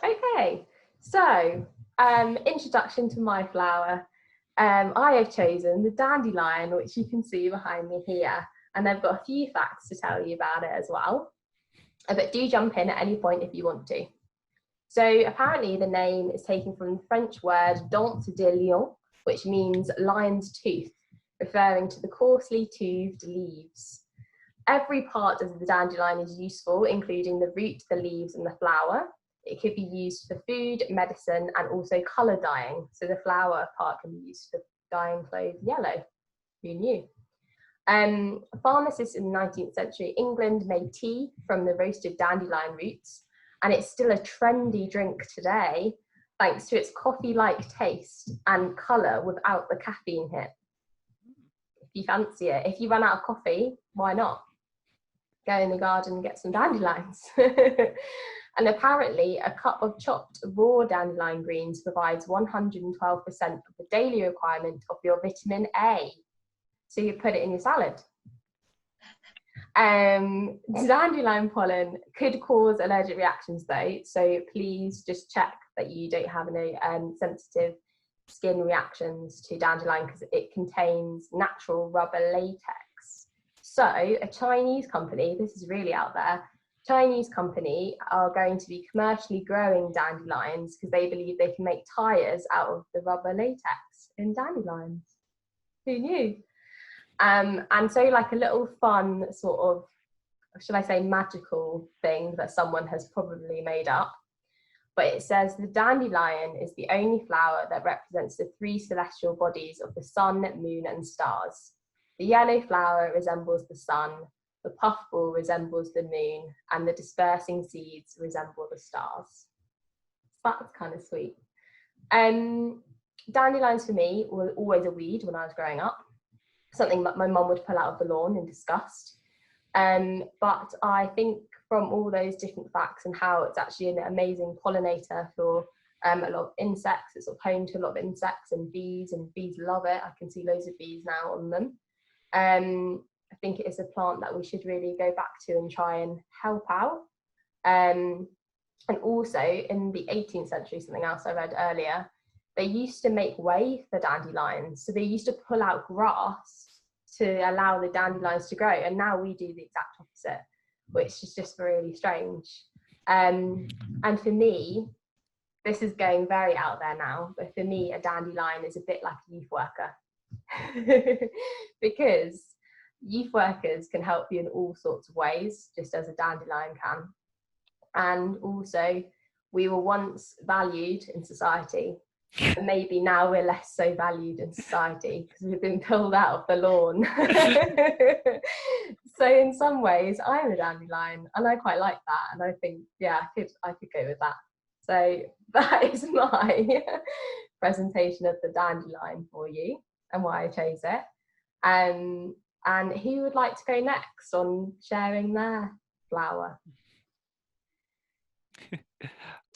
Okay, so introduction to my flower. I have chosen the dandelion, which you can see behind me here, and I've got a few facts to tell you about it as well. But do jump in at any point if you want to. So apparently the name is taken from the French word Dandelion, which means lion's tooth, referring to the coarsely toothed leaves. Every part of the dandelion is useful, including the root, the leaves, and the flower. It could be used for food, medicine, and also colour dyeing. So the flower part can be used for dyeing clothes yellow. Who knew? Pharmacists in the 19th century England made tea from the roasted dandelion roots, and it's still a trendy drink today, thanks to its coffee-like taste and colour without the caffeine hit. If you fancy it, if you run out of coffee, why not? Go in the garden and get some dandelions. And apparently a cup of chopped raw dandelion greens provides 112% of the daily requirement of your vitamin A. So you put it in your salad. Dandelion pollen could cause allergic reactions though, so please just check that you don't have any sensitive skin reactions to dandelion, because it contains natural rubber latex. So a Chinese company, this is really out there, Chinese company are going to be commercially growing dandelions because they believe they can make tyres out of the rubber latex in dandelions. Who knew? And so like a little fun sort of, should I say, magical thing that someone has probably made up, but it says the dandelion is the only flower that represents the three celestial bodies of the sun, moon, and stars. The yellow flower resembles the sun, the puffball resembles the moon, and the dispersing seeds resemble the stars. That's kind of sweet. Dandelions for me were always a weed when I was growing up, something that my mum would pull out of the lawn in disgust. But I think from all those different facts and how it's actually an amazing pollinator for a lot of insects, it's sort of home to a lot of insects and bees love it. I can see loads of bees now on them. I think it is a plant that we should really go back to and try and help out. And also in the 18th century, something else I read earlier, they used to make way for dandelions. So they used to pull out grass to allow the dandelions to grow. And now we do the exact opposite, which is just really strange. And for me, this is going very out there now, but for me, a dandelion is a bit like a youth worker. Because youth workers can help you in all sorts of ways, just as a dandelion can. And also, we were once valued in society, and maybe now we're less so valued in society because we've been pulled out of the lawn. So in some ways, I'm a dandelion, and I quite like that. And I think, yeah, I could go with that. So that is my presentation of the dandelion for you and why I chose it. And who would like to go next on sharing their flower?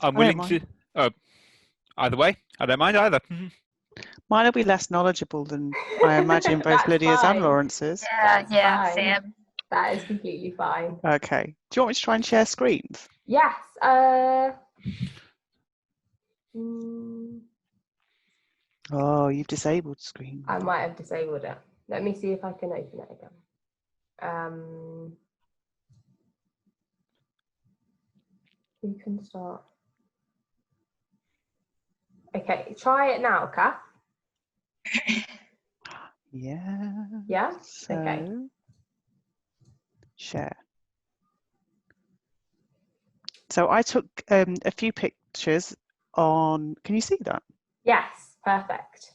I'm willing to. Either way, I don't mind either. Mine will be less knowledgeable than I imagine both Lydia's fine. and Lawrence's. Yeah, Sam. That is completely fine. Okay. Do you want me to try and share screens? Yes. Oh, you've disabled screen. I might have disabled it. Let me see if I can open it again. You can start. Okay, try it now, Kath. Yeah. Yeah? So, okay. Share. So I took a few pictures on, can you see that? Yes, perfect.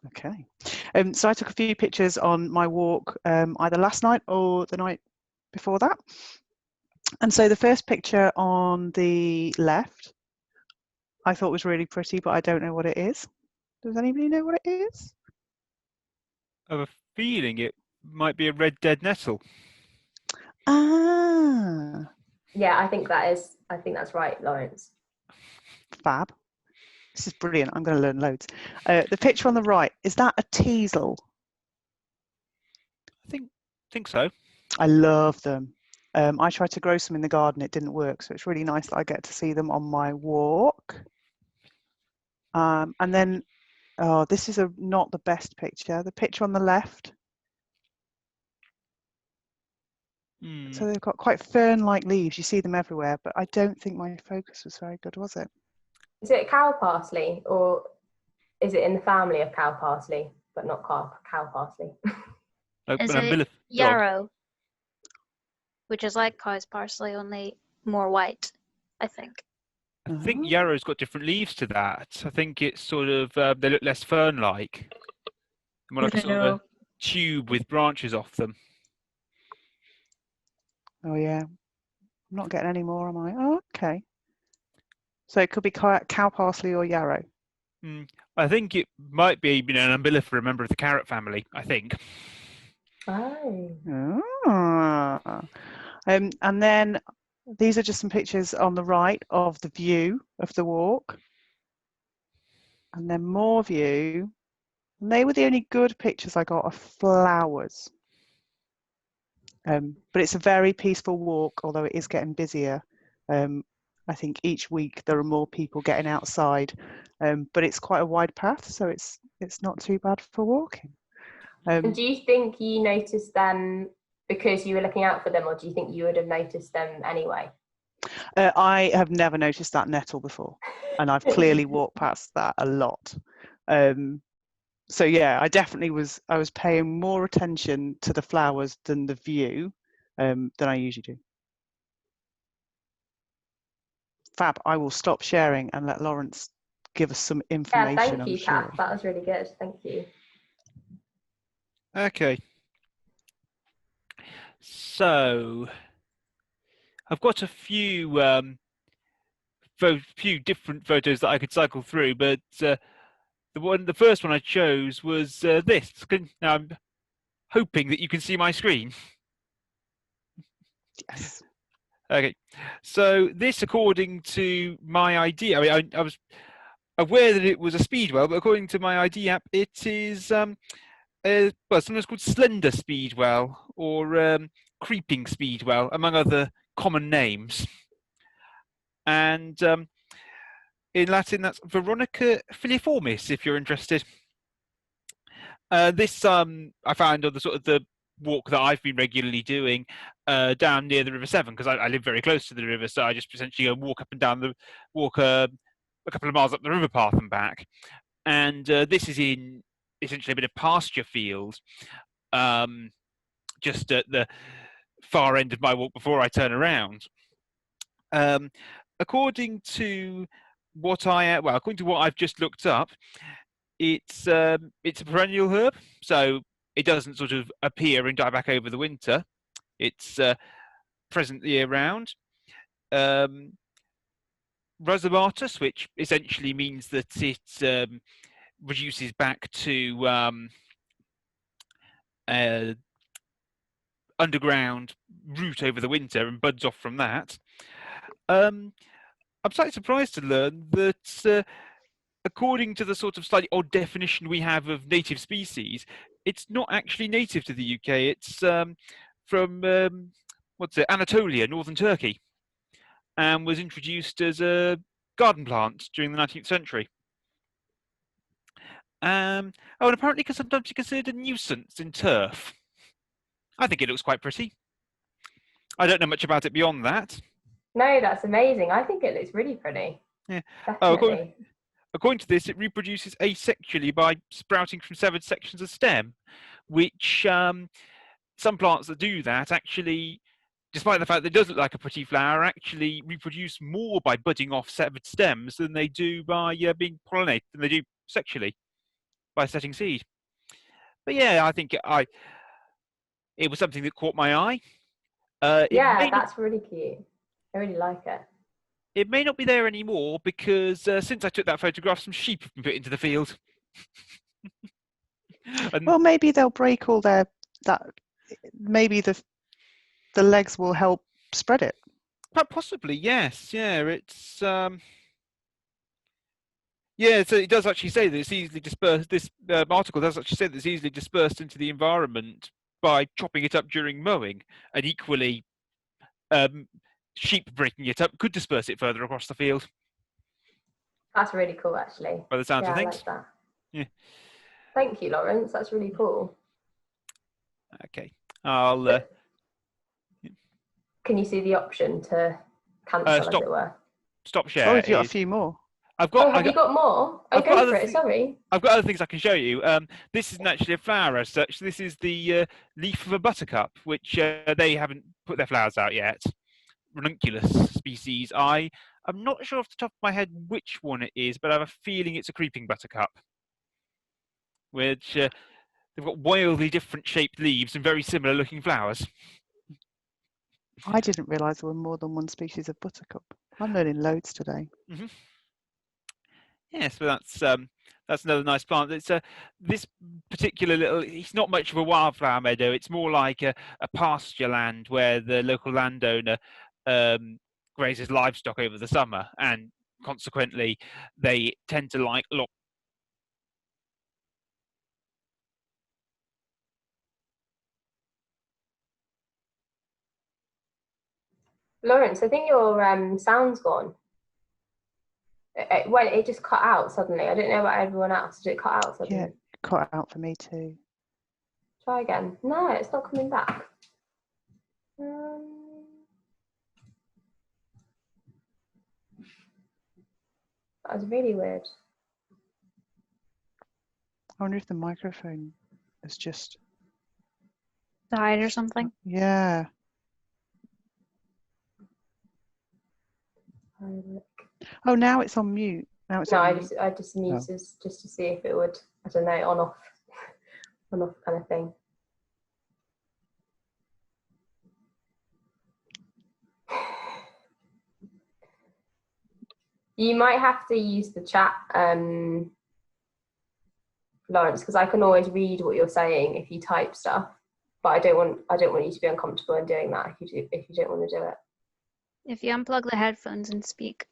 Okay. So I took a few pictures on my walk either last night or the night before that. And so the first picture on the left, I thought was really pretty, but I don't know what it is. Does anybody know what it is? I have a feeling it might be a red dead nettle. Ah. Yeah, I think that's right, Lawrence. Fab. This is brilliant. I'm going to learn loads. The picture on the right, is that a teasel? I think so. I love them. I tried to grow some in the garden, it didn't work, so it's really nice that I get to see them on my walk. And then, oh, this is not the best picture. The picture on the left. So they've got quite fern-like leaves. You see them everywhere, but I don't think my focus was very good, was it? Is it cow parsley, or is it in the family of cow parsley, but not cow parsley? Is it yarrow, which is like cow's parsley, only more white, I think. I think yarrow's got different leaves to that. I think it's sort of, they look less fern-like. More like a sort of a tube with branches off them. Oh yeah, I'm not getting any more, am I? Oh, okay. So it could be cow parsley or yarrow. I think it might be, an umbellifera, a member of the carrot family, I think. Oh. And then these are just some pictures on the right of the view of the walk. And then more view. And they were the only good pictures I got of flowers. But it's a very peaceful walk, although it is getting busier. I think each week there are more people getting outside, but it's quite a wide path, so it's not too bad for walking. And do you think you noticed them because you were looking out for them, or do you think you would have noticed them anyway? I have never noticed that nettle before, and I've clearly walked past that a lot. So yeah, I definitely was paying more attention to the flowers than the view than I usually do. Fab, I will stop sharing and let Lawrence give us some information. Yeah, thank you, Kat. That was really good. Thank you. Okay. So I've got a few different photos that I could cycle through, but the first one I chose was this. Now I'm hoping that you can see my screen. Yes. Okay. So this, according to my ID, I was aware that it was a speedwell, but according to my ID app, it is sometimes called slender speedwell or creeping speedwell, among other common names. And in Latin, that's Veronica filiformis, if you're interested. This I found on the sort of the walk that I've been regularly doing down near the River Severn, because I live very close to the river, so I just essentially go walk up and down a couple of miles up the river path and back. And this is in essentially a bit of pasture field, just at the far end of my walk before I turn around. According to what I've just looked up, it's a perennial herb, so it doesn't sort of appear and die back over the winter. It's present year round. Rhizomatous, which essentially means that it reduces back to underground root over the winter and buds off from that. I'm slightly surprised to learn that according to the sort of slightly odd definition we have of native species, it's not actually native to the UK. It's from Anatolia, northern Turkey, and was introduced as a garden plant during the 19th century. And apparently can sometimes be considered a nuisance in turf. I think it looks quite pretty. I don't know much about it beyond that. No, that's amazing. I think it looks really pretty. Yeah. Definitely. According to this, it reproduces asexually by sprouting from severed sections of stem, which some plants that do that actually, despite the fact that it does look like a pretty flower, actually reproduce more by budding off severed stems than they do by being pollinated, than they do sexually by setting seed. But yeah, I think it was something that caught my eye. Yeah, that's really cute. I really like it. It may not be there anymore because since I took that photograph, some sheep have been put into the field. Well, maybe they'll break all maybe the legs will help spread it. Possibly, yes. Yeah, it's so it does actually say that it's easily dispersed. This article does actually say that it's easily dispersed into the environment by chopping it up during mowing, and equally sheep breaking it up could disperse it further across the field. That's really cool, actually. By the sounds Yeah, of I things. like that. Yeah. Thank you, Lawrence. That's really cool. Okay. I'll Can you see the option to cancel, as stop. it were? Stop share. Oh, have you got a few more? I've got. Have you got more? I've Go got for it. Sorry. I've got other things I can show you. This isn't actually a flower as such. This is the leaf of a buttercup, which they haven't put their flowers out yet. Ranunculus species. I'm not sure off the top of my head which one it is, but I have a feeling it's a creeping buttercup, which they've got wildly different shaped leaves and very similar looking flowers. I didn't realise there were more than one species of buttercup. I'm learning loads today. Mm-hmm. Yes, but that's another nice plant. It's this particular little. It's not much of a wildflower meadow. It's more like a pasture land where the local landowner grazes livestock over the summer, and consequently, they tend to like a lot. Lawrence, I think your sound's gone. It just cut out suddenly. I don't know about everyone else. Did it cut out suddenly? Yeah, cut out for me too. Try again. No, it's not coming back. That was really weird. I wonder if the microphone has just died or something. Yeah. Oh, now it's on mute. Now it's on mute. I just muted just to see if it would, I don't know, on off kind of thing. You might have to use the chat, Lawrence, because I can always read what you're saying if you type stuff, but I don't want you to be uncomfortable in doing that if you don't want to do it. If you unplug the headphones and speak.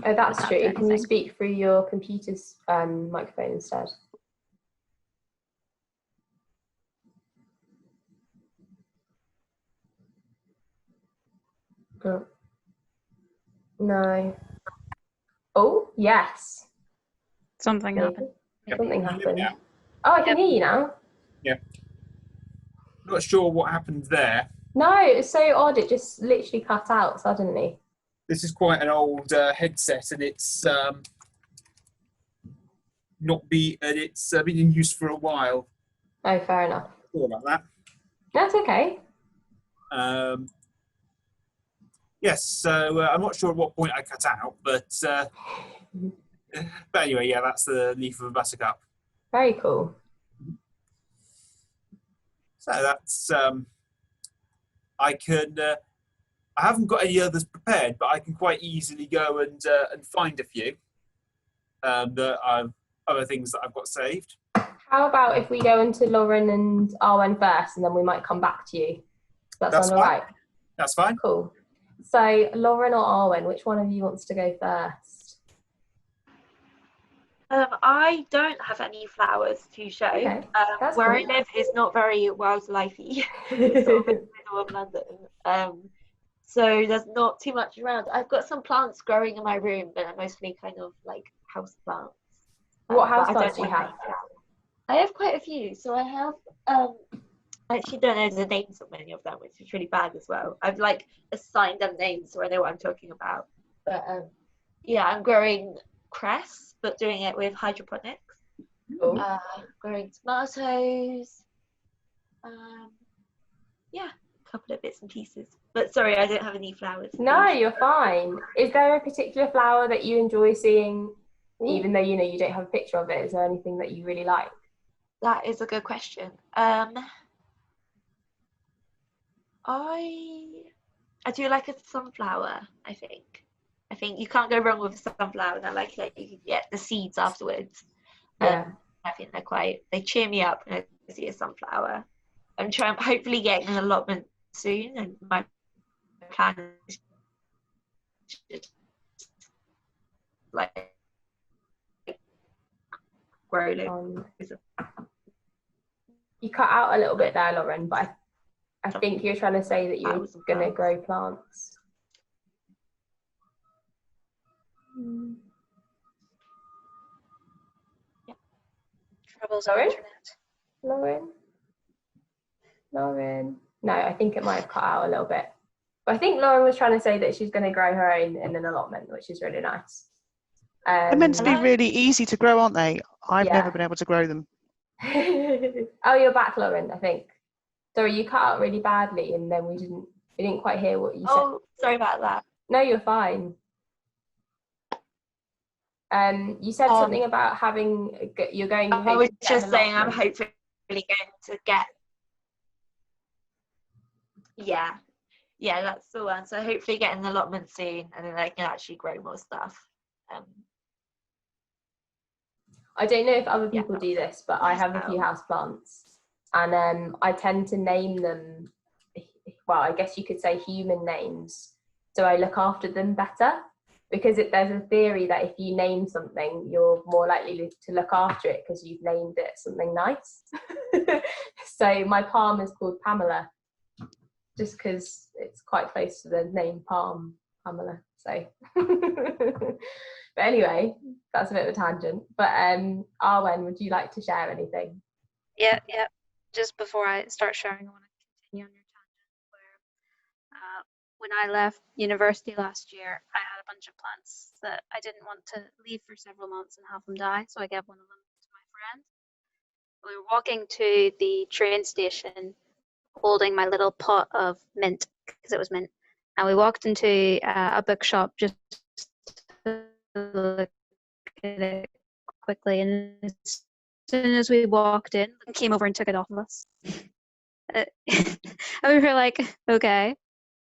Oh, that's true. Can you speak through your computer's microphone instead? Oh. No. Oh, yes. Something happened. Something happened. Oh, I can hear you now. Yeah. Not sure what happened there. No, it's so odd. It just literally cut out suddenly. This is quite an old headset, and it's been in use for a while. Oh, fair enough. Sorry about that. That's okay. Yes, so I'm not sure at what point I cut out, but anyway, yeah, that's the leaf of a buttercup. Very cool. So that's I haven't got any others prepared, but I can quite easily go and find a few that I've other things that I've got saved. How about if we go into Lauren and Arwen first, and then we might come back to you? That sound all right? That's fine. Cool. So Lauren or Arwen, which one of you wants to go first? I don't have any flowers to show. Okay. Where I live is not very wildlifey. It's sort of in the middle of London. So there's not too much around. I've got some plants growing in my room, but they're mostly kind of like house plants. What house plants do you have? I have quite a few. So I have I actually don't know the names of many of them, which is really bad as well. I've like assigned them names so I know what I'm talking about. But yeah, I'm growing cress, but doing it with hydroponics. Cool. Growing tomatoes. Yeah, a couple of bits and pieces. But sorry, I don't have any flowers. No, you're fine. Is there a particular flower that you enjoy seeing, even though you don't have a picture of it? Is there anything that you really like? That is a good question. I do like a sunflower, I think. I think you can't go wrong with a sunflower, and I like that you can get the seeds afterwards. Yeah. I think they cheer me up when I see a sunflower. I'm hopefully getting an allotment soon, and my plan is just like grow You cut out a little bit there, Lauren, but I think you're trying to say that you're going to grow plants. Yeah. Troubles on internet. Lauren? No, I think it might have cut out a little bit. But I think Lauren was trying to say that she's going to grow her own in an allotment, which is really nice. They're meant to be really easy to grow, aren't they? I've never been able to grow them. Oh, you're back, Lauren, I think. Sorry, you cut out really badly and then we didn't quite hear what you said. Oh, sorry about that. No, you're fine. You said something about you're going. I was just saying I'm hopefully going to get. Yeah, that's the one. So hopefully get an allotment soon, and then I can actually grow more stuff. I don't know if other people do this, but I have a few houseplants, and I tend to name them. Well, I guess you could say human names, so I look after them better. Because there's a theory that if you name something, you're more likely to look after it because you've named it something nice. So my palm is called Pamela, just because it's quite close to the name Palm, Pamela. So, but anyway, that's a bit of a tangent. But Arwen, would you like to share anything? Yeah. Just before I start sharing, I want to continue on your tangent where when I left university last year, I had a bunch of plants that I didn't want to leave for several months and have them die, so I gave one of them to my friend. We were walking to the train station holding my little pot of mint, because it was mint, and we walked into a bookshop just to look at it quickly, and as soon as we walked in, it came over and took it off of us. And we were like, okay.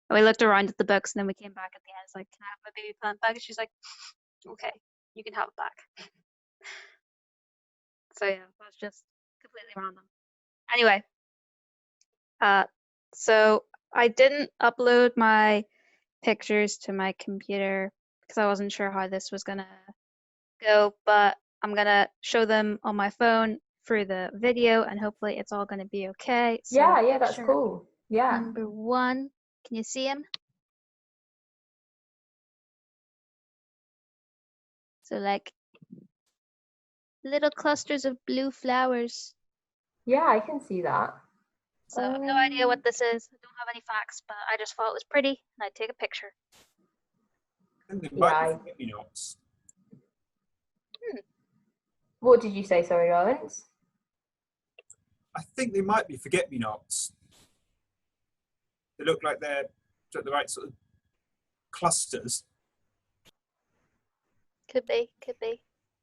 And we looked around at the books, and then we came back at the end. It's like, can I have my baby plant back? And she's like, okay, you can have it back. So yeah, that's just completely random. Anyway, so I didn't upload my pictures to my computer because I wasn't sure how this was gonna go, but I'm gonna show them on my phone through the video, and hopefully it's all gonna be okay. So yeah, that's cool. Yeah. Number 1, can you see him? So like little clusters of blue flowers. Yeah, I can see that. So I have no idea what this is. I don't have any facts, but I just thought it was pretty, and I'd take a picture. I think they might be forget-me-nots. What did you say, sorry, Lawrence? I think they might be forget-me-nots. They look like they're the right sort of clusters. Could be.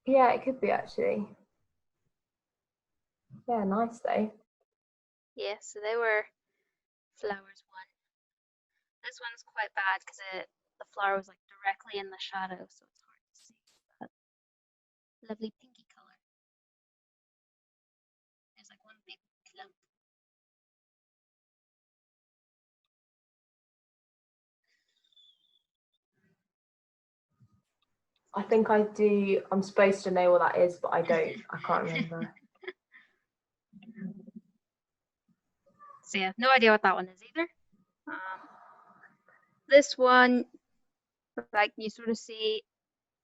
Yeah, it could be actually. Yeah, nice though. Yeah, so they were flowers 1. This one's quite bad because the flower was like directly in the shadow, so it's hard to see. But lovely pinky color. There's like one big clump. I think I do. I'm supposed to know what that is, but I don't. I can't remember. So yeah, no idea what that one is either. This one, like you sort of see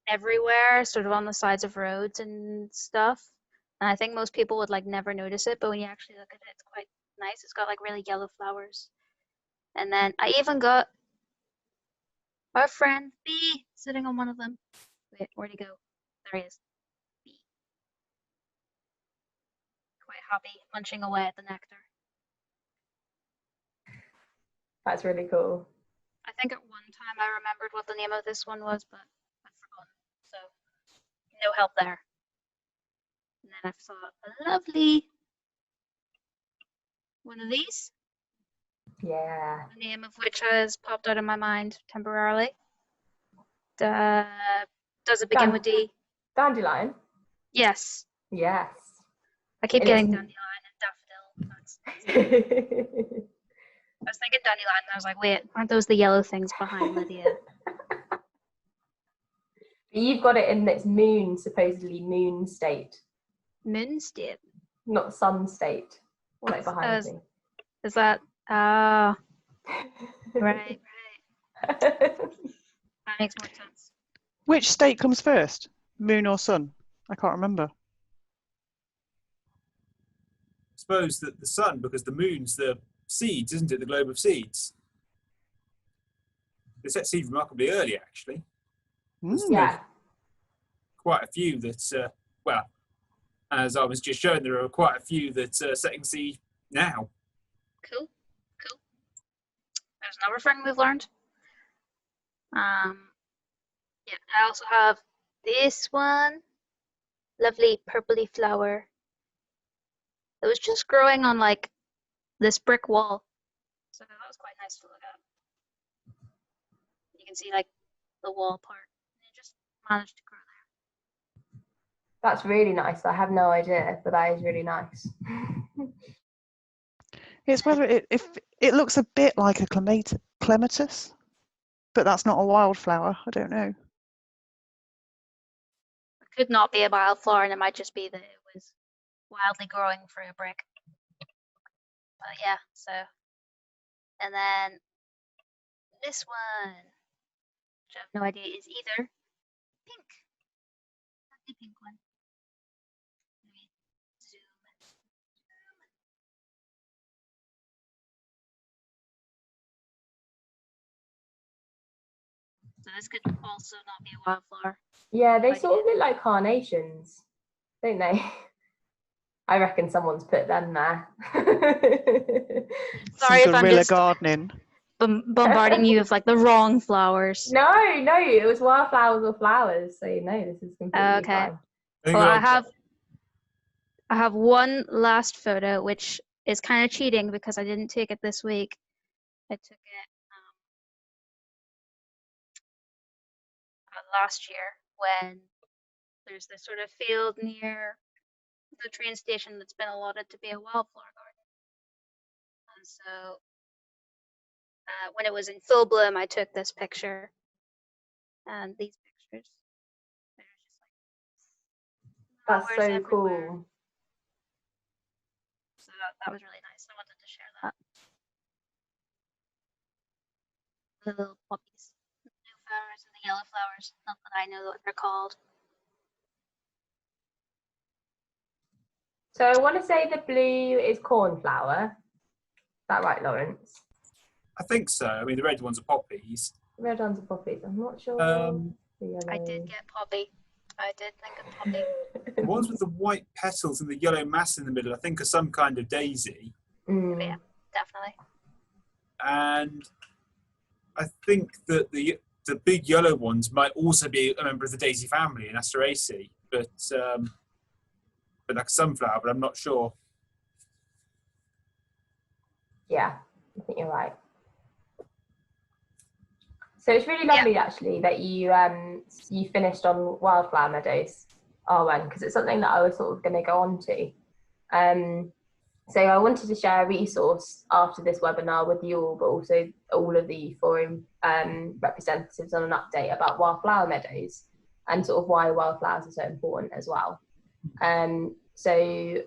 everywhere, sort of on the sides of roads and stuff. And I think most people would like never notice it, but when you actually look at it, it's quite nice. It's got like really yellow flowers. And then I even got our friend B sitting on one of them. Wait, where'd he go? There he is. B. Quite happy, munching away at the nectar. That's really cool. I think at one time I remembered what the name of this one was, but I've forgotten. So no help there. And then I saw a lovely one of these. Yeah. The name of which has popped out of my mind temporarily. Does it begin with D? Dandelion? Yes. Yes. I keep getting dandelion and daffodil. I was thinking dandelion and I was like, wait, aren't those the yellow things behind Lydia? You've got it in its supposedly moon state. Moon state? Not sun state. Like behind me. Is that Ah, right. That makes more sense. Which state comes first, moon or sun? I can't remember. I suppose that the sun, because the moon's the seeds, isn't it? The globe of seeds. They set seed remarkably early, actually. Mm. Yeah. Quite a few that, well, as I was just showing, there are quite a few that are setting seed now. Cool. There's another thing we've learned. Yeah, I also have this one, lovely purpley flower. It was just growing on like this brick wall, so that was quite nice to look at. You can see like the wall part, and it just managed to grow there. That's really nice. I have no idea, but that is really nice. It's whether if it looks a bit like a clematis, but that's not a wildflower. I don't know. It could not be a wildflower, and it might just be that it was wildly growing through a brick. But yeah, so. And then this one, which I have no idea is either pink. Lovely pink one. Let me zoom. So this could also not be a wildflower. Yeah, they Idea. sort of look like carnations, don't they? I reckon someone's put them there. Sorry Some if I'm guerrilla just gardening. bombarding you with like the wrong flowers. No, it was wildflowers or flowers. So no, this is completely Okay. fine. Well, I have one last photo, which is kind of cheating because I didn't take it this week. I took it last year when there's this sort of field near the train station that's been allotted to be a wildflower garden. And so when it was in full bloom, I took this picture. And these pictures, they're just like That's flowers so everywhere. cool. So that was really nice. I wanted to share that. The little poppies, the blue flowers and the yellow flowers. Not that I know what they're called. So I want to say the blue is cornflower. Is that right, Lawrence? I think so. I mean, the red ones are poppies. The red ones are poppies. I'm not sure. Um, The yellow. I did get poppy. I did think of poppy. The ones with the white petals and the yellow mass in the middle, I think, are some kind of daisy. Mm. Yeah, definitely. And I think that the big yellow ones might also be a member of the daisy family in Asteraceae, but like a sunflower, but I'm not sure. Yeah, I think you're right. So it's really lovely actually that you finished on Wildflower Meadows, Arwen, because it's something that I was sort of going to go on to. So I wanted to share a resource after this webinar with you all, but also all of the forum representatives on an update about Wildflower Meadows and sort of why wildflowers are so important as well. So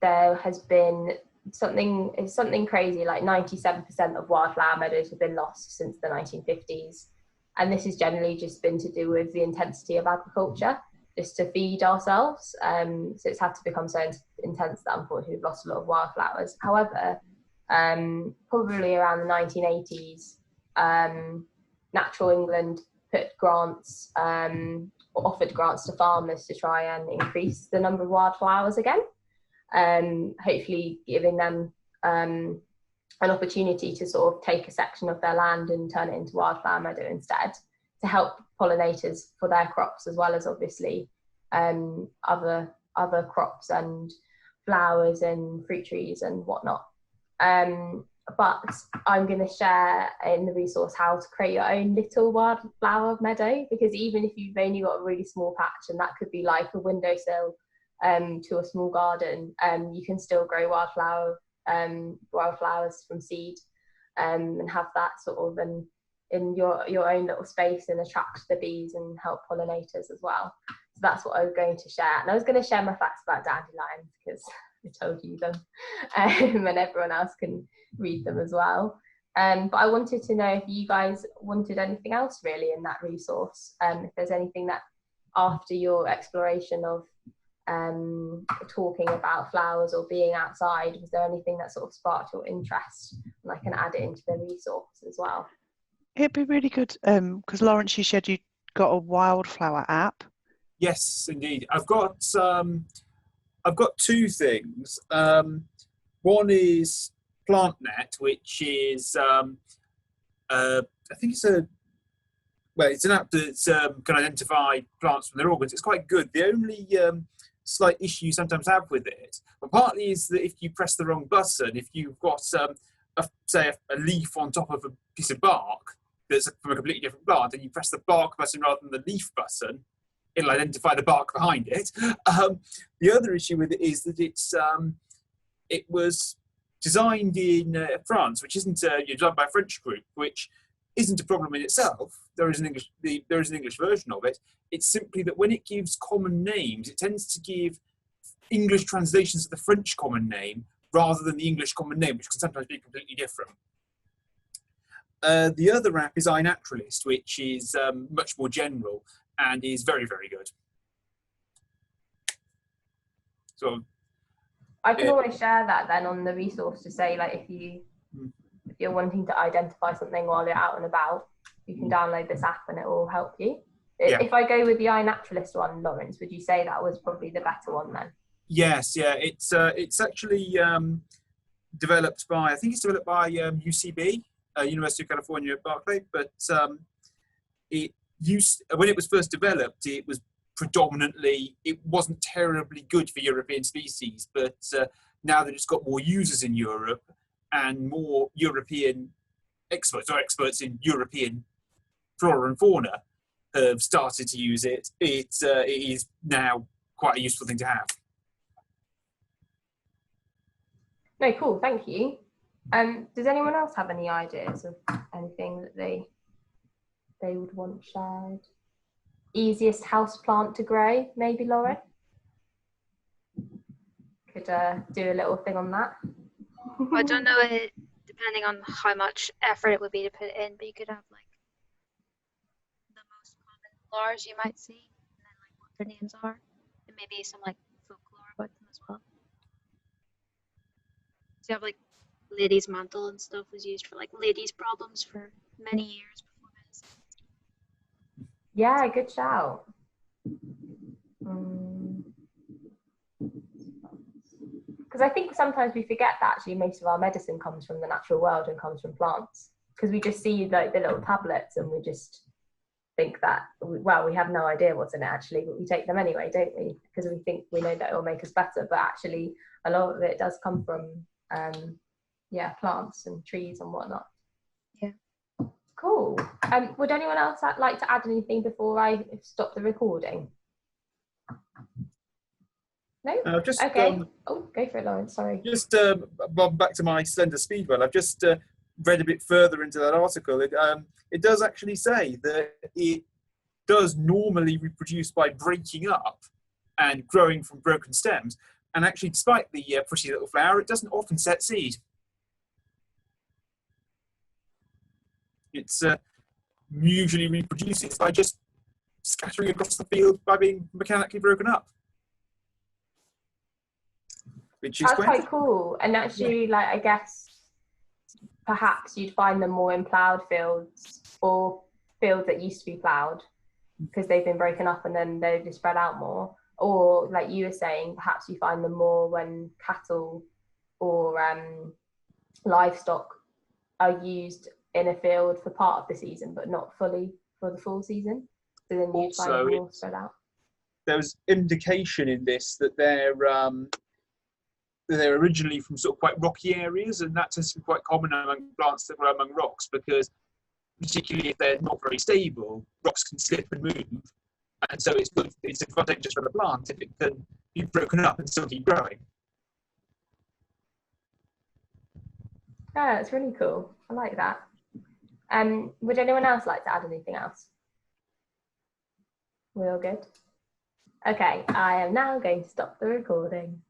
there has been something crazy, like 97% of wildflower meadows have been lost since the 1950s. And this has generally just been to do with the intensity of agriculture, just to feed ourselves. So it's had to become so intense that unfortunately we've lost a lot of wildflowers. However, probably around the 1980s, Natural England put grants, offered grants to farmers to try and increase the number of wildflowers again. Hopefully giving them an opportunity to sort of take a section of their land and turn it into wildflower meadow instead, to help pollinators for their crops, as well as obviously other crops and flowers and fruit trees and whatnot. But I'm going to share in the resource how to create your own little wildflower meadow, because even if you've only got a really small patch, and that could be like a windowsill to a small garden, you can still grow wildflowers from seed, and have that sort of in your own little space and attract the bees and help pollinators as well. So that's what I was going to share. And I was going to share my facts about dandelions because told you them, and everyone else can read them as well. But I wanted to know if you guys wanted anything else really in that resource, if there's anything that after your exploration of talking about flowers or being outside, was there anything that sort of sparked your interest, and I can add it into the resource as well? It'd be really good, because Lawrence, you said you got a Wildflower app. Yes, indeed. I've got two things. One is PlantNet, which is I think it's an app that can identify plants from their organs. It's quite good. The only slight issue you sometimes have with it, but partly is that if you press the wrong button, if you've got say a leaf on top of a piece of bark that's from a completely different plant, and you press the bark button rather than the leaf button, it'll identify the bark behind it. The other issue with it is that it was designed in France, which isn't designed by a French group, which isn't a problem in itself. There is an English version of it. It's simply that when it gives common names, it tends to give English translations of the French common name rather than the English common name, which can sometimes be completely different. The other app is iNaturalist, which is much more general and is very, very good. So I can always share that then on the resource to say, like, if you're wanting to identify something while you're out and about, you can download this app and it will help you. Yeah. If I go with the iNaturalist one, Lawrence, would you say that was probably the better one then? Yes, yeah, it's actually developed by UCB, University of California at Berkeley, but when it was first developed, it wasn't terribly good for European species, but now that it's got more users in Europe and more European experts in European flora and fauna have started to use it, it is now quite a useful thing to have. No, cool, thank you. Does anyone else have any ideas of anything that they would want shared? Easiest house plant to grow, maybe, Laura? Could do a little thing on that. I don't know it, depending on how much effort it would be to put it in, but you could have like the most common flowers you might see, and then like what their names are, and maybe some like folklore about them as well. So you have like lady's mantle and stuff was used for like ladies' problems for many years before medicine. Yeah, good shout. Because I think sometimes we forget that actually most of our medicine comes from the natural world and comes from plants. Because we just see like the little tablets and we just think that, well, we have no idea what's in it actually, but we take them anyway, don't we? Because we think we know that it will make us better, but actually a lot of it does come from plants and trees and whatnot. Yeah. Cool. Would anyone else like to add anything before I stop the recording? No? Okay. Go for it, Lawrence, sorry. Just back to my slender speed one. I've just read a bit further into that article. It does actually say that it does normally reproduce by breaking up and growing from broken stems. And actually, despite the pretty little flower, it doesn't often set seed. It's usually reproduces by just scattering across the field by being mechanically broken up. Which is That's quite cool. And actually, like, I guess perhaps you'd find them more in ploughed fields or fields that used to be ploughed because they've been broken up and then they've just spread out more. Or like you were saying, perhaps you find them more when cattle or livestock are used in a field for part of the season, but not fully for the full season. So then you'd find them more spread out. There's indication in this that they're originally from sort of quite rocky areas, and that tends to be quite common among plants that grow among rocks, because particularly if they're not very stable, rocks can slip and move. And so it's advantageous for the plant if it can be broken up and still keep growing. Yeah, it's really cool. I like that. Would anyone else like to add anything else? We're all good? Okay, I am now going to stop the recording.